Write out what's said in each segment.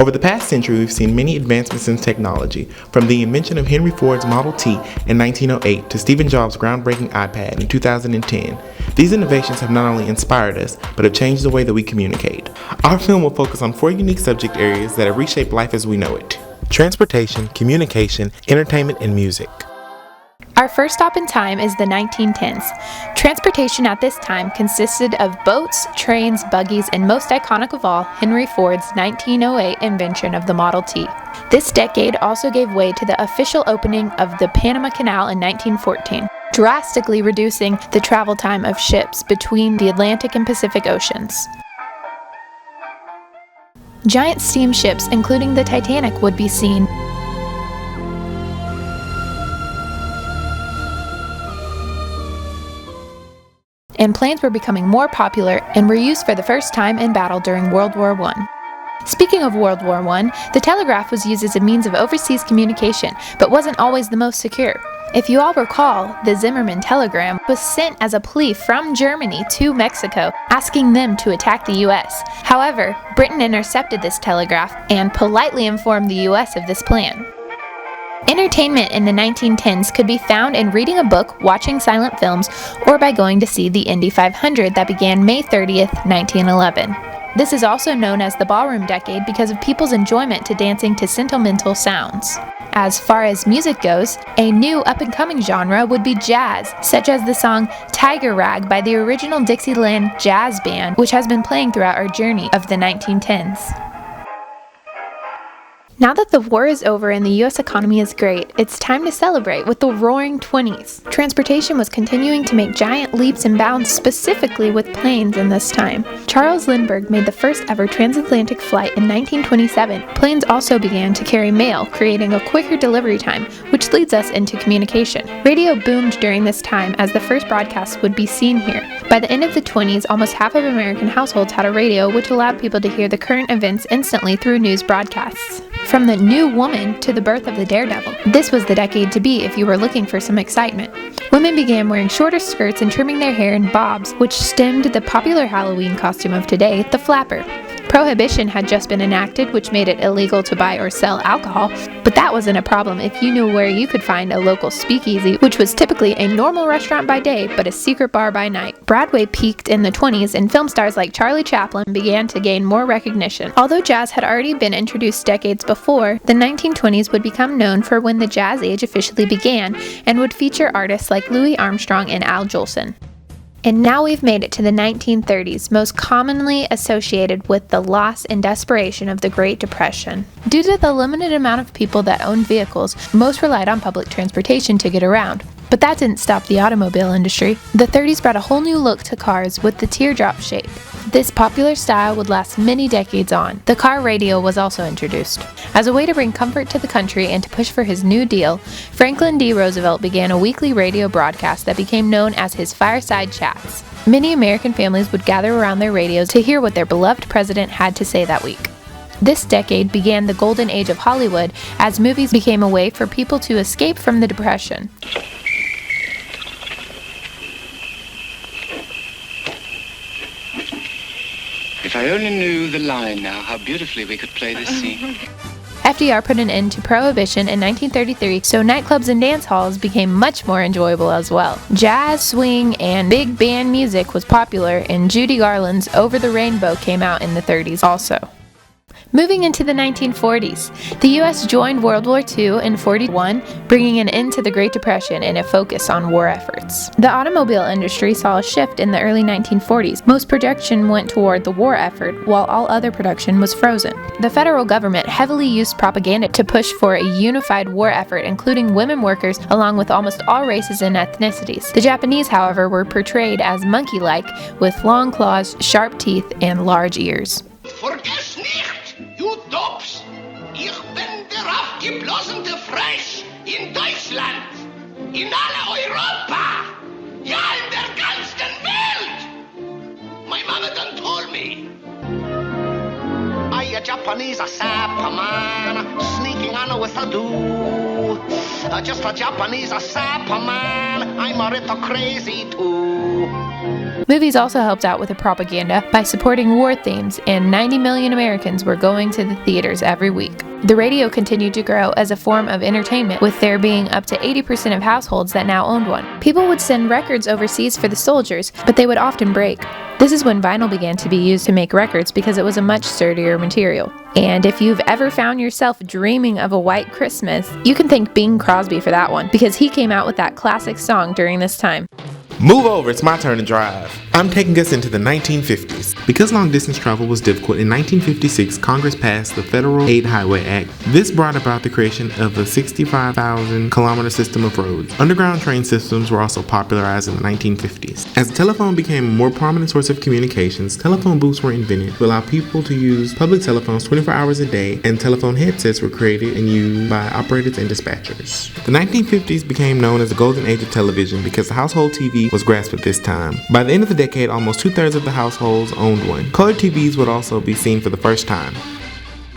Over the past century, we've seen many advancements in technology, from the invention of Henry Ford's Model T in 1908 to Steve Jobs' groundbreaking iPad in 2010. These innovations have not only inspired us, but have changed the way that we communicate. Our film will focus on 4 unique subject areas that have reshaped life as we know it: transportation, communication, entertainment, and music. Our first stop in time is the 1910s. Transportation at this time consisted of boats, trains, buggies, and most iconic of all, Henry Ford's 1908 invention of the Model T. This decade also gave way to the official opening of the Panama Canal in 1914, drastically reducing the travel time of ships between the Atlantic and Pacific Oceans. Giant steamships, including the Titanic, would be seen. And planes were becoming more popular and were used for the first time in battle during World War I. Speaking of World War I, the telegraph was used as a means of overseas communication, but wasn't always the most secure. If you all recall, the Zimmermann telegram was sent as a plea from Germany to Mexico, asking them to attack the US. However, Britain intercepted this telegraph and politely informed the US of this plan. Entertainment in the 1910s could be found in reading a book, watching silent films, or by going to see the Indy 500 that began May 30th, 1911. This is also known as the ballroom decade because of people's enjoyment to dancing to sentimental sounds. As far as music goes, a new up-and-coming genre would be jazz, such as the song Tiger Rag by the original Dixieland Jazz Band, which has been playing throughout our journey of the 1910s. Now that the war is over and the US economy is great, it's time to celebrate with the Roaring '20s. Transportation was continuing to make giant leaps and bounds, specifically with planes in this time. Charles Lindbergh made the first ever transatlantic flight in 1927. Planes also began to carry mail, creating a quicker delivery time, which leads us into communication. Radio boomed during this time as the first broadcasts would be seen here. By the end of the 20s, almost half of American households had a radio, which allowed people to hear the current events instantly through news broadcasts. From the New Woman to the birth of the Daredevil, this was the decade to be if you were looking for some excitement. Women began wearing shorter skirts and trimming their hair in bobs, which stemmed the popular Halloween costume of today, the flapper. Prohibition had just been enacted, which made it illegal to buy or sell alcohol, but that wasn't a problem if you knew where you could find a local speakeasy, which was typically a normal restaurant by day, but a secret bar by night. Broadway peaked in the 20s, and film stars like Charlie Chaplin began to gain more recognition. Although jazz had already been introduced decades before, the 1920s would become known for when the jazz age officially began, and would feature artists like Louis Armstrong and Al Jolson. And now we've made it to the 1930s, most commonly associated with the loss and desperation of the Great Depression. Due to the limited amount of people that owned vehicles, most relied on public transportation to get around. But that didn't stop the automobile industry. The 30s brought a whole new look to cars with the teardrop shape. This popular style would last many decades on. The car radio was also introduced. As a way to bring comfort to the country and to push for his New Deal, Franklin D. Roosevelt began a weekly radio broadcast that became known as his Fireside Chats. Many American families would gather around their radios to hear what their beloved president had to say that week. This decade began the golden age of Hollywood as movies became a way for people to escape from the Depression. If I only knew the line now, how beautifully we could play this scene. FDR put an end to Prohibition in 1933, so nightclubs and dance halls became much more enjoyable as well. Jazz, swing, and big band music was popular, and Judy Garland's Over the Rainbow came out in the 30s also. Moving into the 1940s, the U.S. joined World War II in 1941, bringing an end to the Great Depression and a focus on war efforts. The automobile industry saw a shift in the early 1940s. Most production went toward the war effort, while all other production was frozen. The federal government heavily used propaganda to push for a unified war effort, including women workers, along with almost all races and ethnicities. The Japanese, however, were portrayed as monkey-like, with long claws, sharp teeth, and large ears. Vergiss nicht, you dopes! Ich bin der aufgeblasene Frosch in Deutschland, in alle Europa, ja in der ganzen Welt! My mama done told me. I a Japanese a sapper man, sneaking on with a do. Just a Japanese a sapper man, I'm a little crazy too. Movies also helped out with the propaganda by supporting war themes, and 90 million Americans were going to the theaters every week. The radio continued to grow as a form of entertainment, with there being up to 80% of households that now owned one. People would send records overseas for the soldiers, but they would often break. This is when vinyl began to be used to make records because it was a much sturdier material. And if you've ever found yourself dreaming of a white Christmas, you can thank Bing Crosby for that one, because he came out with that classic song during this time. Move over, it's my turn to drive. I'm taking us into the 1950s. Because long-distance travel was difficult, in 1956, Congress passed the Federal Aid Highway Act. This brought about the creation of a 65,000-kilometer system of roads. Underground train systems were also popularized in the 1950s. As the telephone became a more prominent source of communications, telephone booths were invented to allow people to use public telephones 24 hours a day, and telephone headsets were created and used by operators and dispatchers. The 1950s became known as the golden age of television because the household TV was grasped at this time. By the end of the decade, almost 2/3 of the households owned one. Color TVs would also be seen for the first time.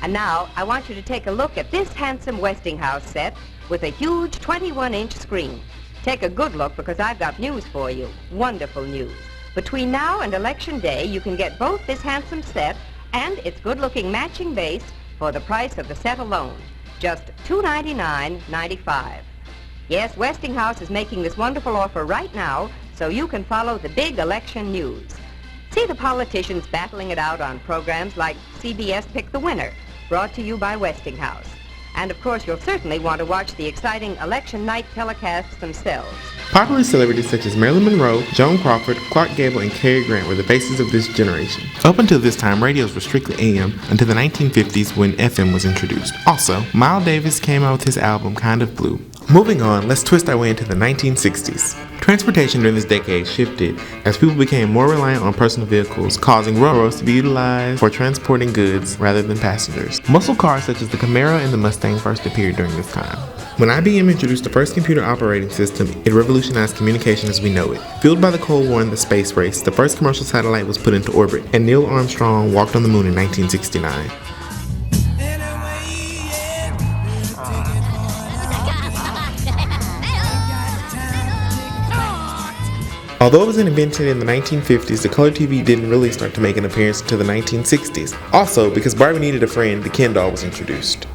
And now, I want you to take a look at this handsome Westinghouse set with a huge 21-inch screen. Take a good look because I've got news for you. Wonderful news. Between now and Election Day, you can get both this handsome set and its good-looking matching base for the price of the set alone. Just $299.95. Yes, Westinghouse is making this wonderful offer right now so you can follow the big election news. See the politicians battling it out on programs like CBS Pick the Winner, brought to you by Westinghouse. And of course, you'll certainly want to watch the exciting election night telecasts themselves. Popular celebrities such as Marilyn Monroe, Joan Crawford, Clark Gable, and Cary Grant were the faces of this generation. Up until this time, radios were strictly AM until the 1950s when FM was introduced. Also, Miles Davis came out with his album Kind of Blue. Moving on, let's twist our way into the 1960s. Transportation during this decade shifted as people became more reliant on personal vehicles, causing railroads to be utilized for transporting goods rather than passengers. Muscle cars such as the Camaro and the Mustang first appeared during this time. When IBM introduced the first computer operating system, it revolutionized communication as we know it. Fueled by the Cold War and the space race, the first commercial satellite was put into orbit, and Neil Armstrong walked on the moon in 1969. Although it was invented in the 1950s, the color TV didn't really start to make an appearance until the 1960s. Also, because Barbie needed a friend, the Ken doll was introduced.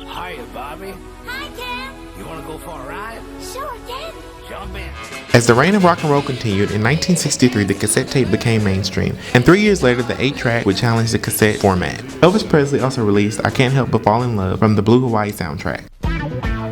Hiya, Bobby. Hi, Ken. You want to go for a ride? Sure, Ken. Jump in. As the reign of rock and roll continued, in 1963 the cassette tape became mainstream, and 3 years later the 8-track would challenge the cassette format. Elvis Presley also released I Can't Help But Fall in Love from the Blue Hawaii soundtrack.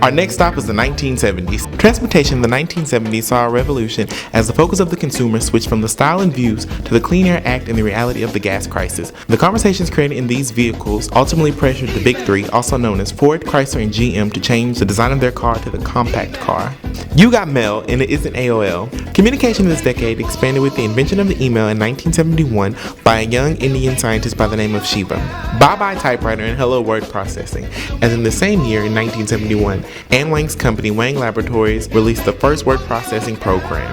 Our next stop is the 1970s. Transportation in the 1970s saw a revolution as the focus of the consumer switched from the style and views to the Clean Air Act and the reality of the gas crisis. The conversations created in these vehicles ultimately pressured the Big Three, also known as Ford, Chrysler, and GM, to change the design of their car to the compact car. You got mail, and it isn't AOL. Communication in this decade expanded with the invention of the email in 1971 by a young Indian scientist by the name of Shiva. Bye-bye typewriter and hello word processing. As in the same year, in 1971, Anne Wang's company, Wang Laboratories, released the first word processing program.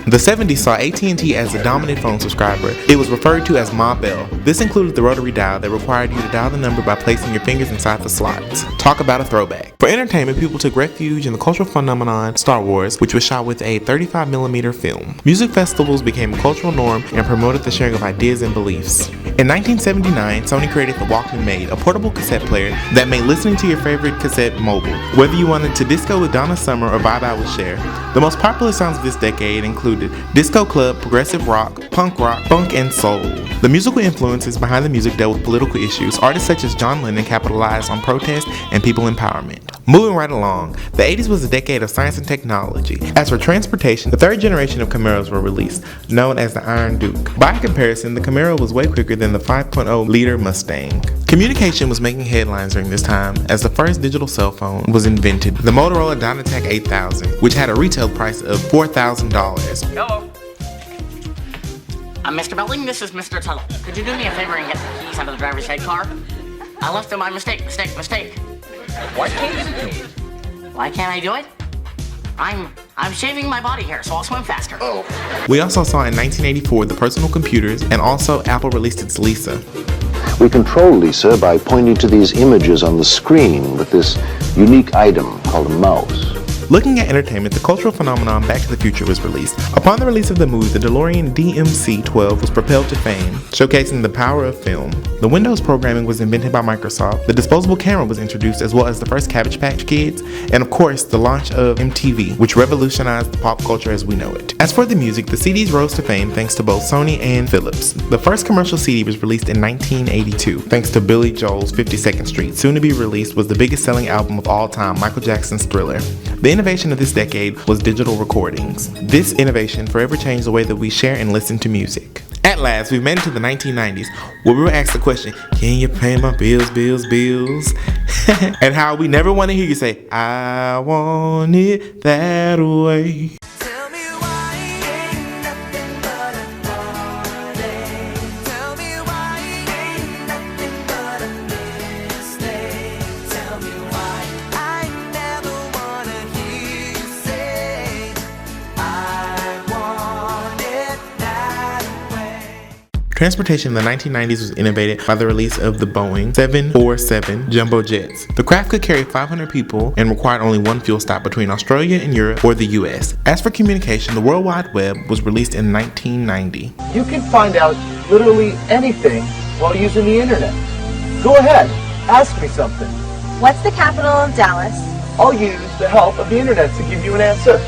The 70s saw AT&T as the dominant phone subscriber. It was referred to as Ma Bell. This included the rotary dial that required you to dial the number by placing your fingers inside the slots. Talk about a throwback. For entertainment, people took refuge in the cultural phenomenon Star Wars, which was shot with a 35mm film. Music festivals became a cultural norm and promoted the sharing of ideas and beliefs. In 1979, Sony created the Walkman Made, a portable cassette player that made listening to your favorite cassette mobile. Whether you wanted to disco with Donna Summer or vibe out with Cher. The most popular songs of this decade included disco club, progressive rock, punk rock, funk, and soul. The musical influences behind the music dealt with political issues. Artists such as John Lennon capitalized on protest and people empowerment. Moving right along, the 80s was a decade of science and technology. As for transportation, the third generation of Camaros were released, known as the Iron Duke. By comparison, the Camaro was way quicker than the 5.0-liter Mustang. Communication was making headlines during this time as the first digital cell phone was invented, the Motorola Dynatac 8000, which had a retail price of $4,000. Hello. Mr. Belding, this is Mr. Tuttle. Could you do me a favor and get the keys out of the driver's head car? I left them by mistake. Why can't you do it? Why can't I do it? I'm shaving my body hair, so I'll swim faster. Oh. We also saw in 1984 the personal computers, and also Apple released its Lisa. We control Lisa by pointing to these images on the screen with this unique item called a mouse. Looking at entertainment, the cultural phenomenon Back to the Future was released. Upon the release of the movie, the DeLorean DMC-12 was propelled to fame, showcasing the power of film. The Windows programming was invented by Microsoft, the disposable camera was introduced, as well as the first Cabbage Patch Kids, and of course, the launch of MTV, which revolutionized the pop culture as we know it. As for the music, the CDs rose to fame thanks to both Sony and Philips. The first commercial CD was released in 1982, thanks to Billy Joel's 52nd Street. Soon to be released was the biggest selling album of all time, Michael Jackson's Thriller. The innovation of this decade was digital recordings. This innovation forever changed the way that we share and listen to music. At last, we've made it to the 1990s, where we were asked the question, can you pay my bills, bills, bills? And how we never want to hear you say, I want it that way. Transportation in the 1990s was innovated by the release of the Boeing 747 jumbo jets. The craft could carry 500 people and required only one fuel stop between Australia and Europe or the US. As for communication, the World Wide Web was released in 1990. You can find out literally anything while using the internet. Go ahead, ask me something. What's the capital of Dallas? I'll use the help of the internet to give you an answer.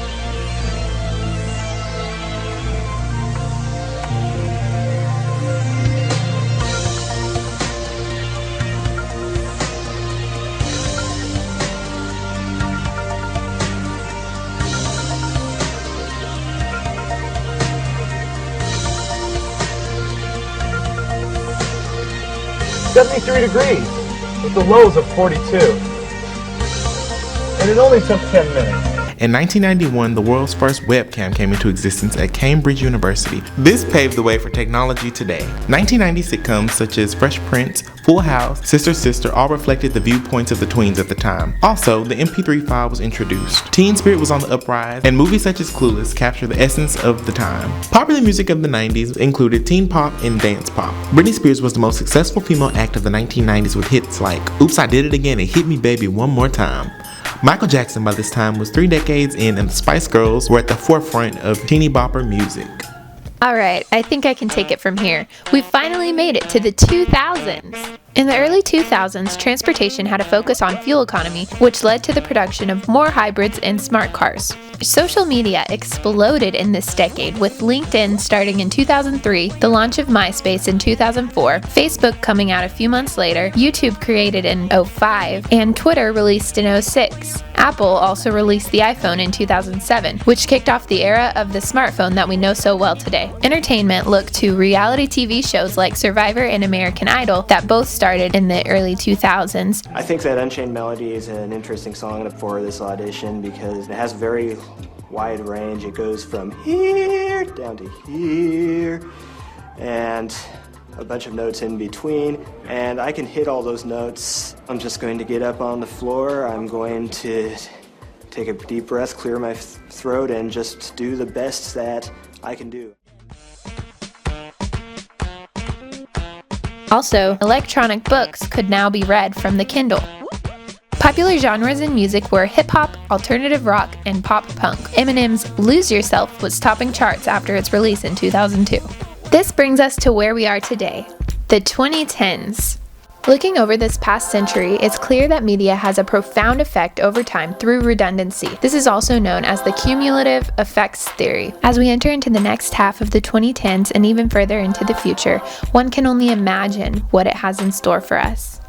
.3 degrees with the lows of 42. And it only took 10 minutes. In 1991, the world's first webcam came into existence at Cambridge University. This paved the way for technology today. 1990 sitcoms such as Fresh Prince, Full House, Sister Sister all reflected the viewpoints of the tweens at the time. Also, the MP3 file was introduced. Teen spirit was on the uprise, and movies such as Clueless captured the essence of the time. Popular music of the 90s included teen pop and dance pop. Britney Spears was the most successful female act of the 1990s with hits like Oops, I Did It Again and Hit Me Baby One More Time. Michael Jackson by this time was 3 decades in, and the Spice Girls were at the forefront of teeny bopper music. Alright, I think I can take it from here. We finally made it to the 2000s. In the early 2000s, transportation had a focus on fuel economy, which led to the production of more hybrids and smart cars. Social media exploded in this decade, with LinkedIn starting in 2003, the launch of MySpace in 2004, Facebook coming out a few months later, YouTube created in 2005, and Twitter released in 2006. Apple also released the iPhone in 2007, which kicked off the era of the smartphone that we know so well today. Entertainment looked to reality TV shows like Survivor and American Idol that both started in the early 2000s. I think that Unchained Melody is an interesting song for this audition because it has a very wide range. It goes from here down to here and a bunch of notes in between, and I can hit all those notes. I'm just going to get up on the floor. I'm going to take a deep breath, clear my throat, and just do the best that I can do. Also, electronic books could now be read from the Kindle. Popular genres in music were hip-hop, alternative rock, and pop-punk. Eminem's Lose Yourself was topping charts after its release in 2002. This brings us to where we are today, the 2010s. Looking over this past century, it's clear that media has a profound effect over time through redundancy. This is also known as the cumulative effects theory. As we enter into the next half of the 2010s and even further into the future, one can only imagine what it has in store for us.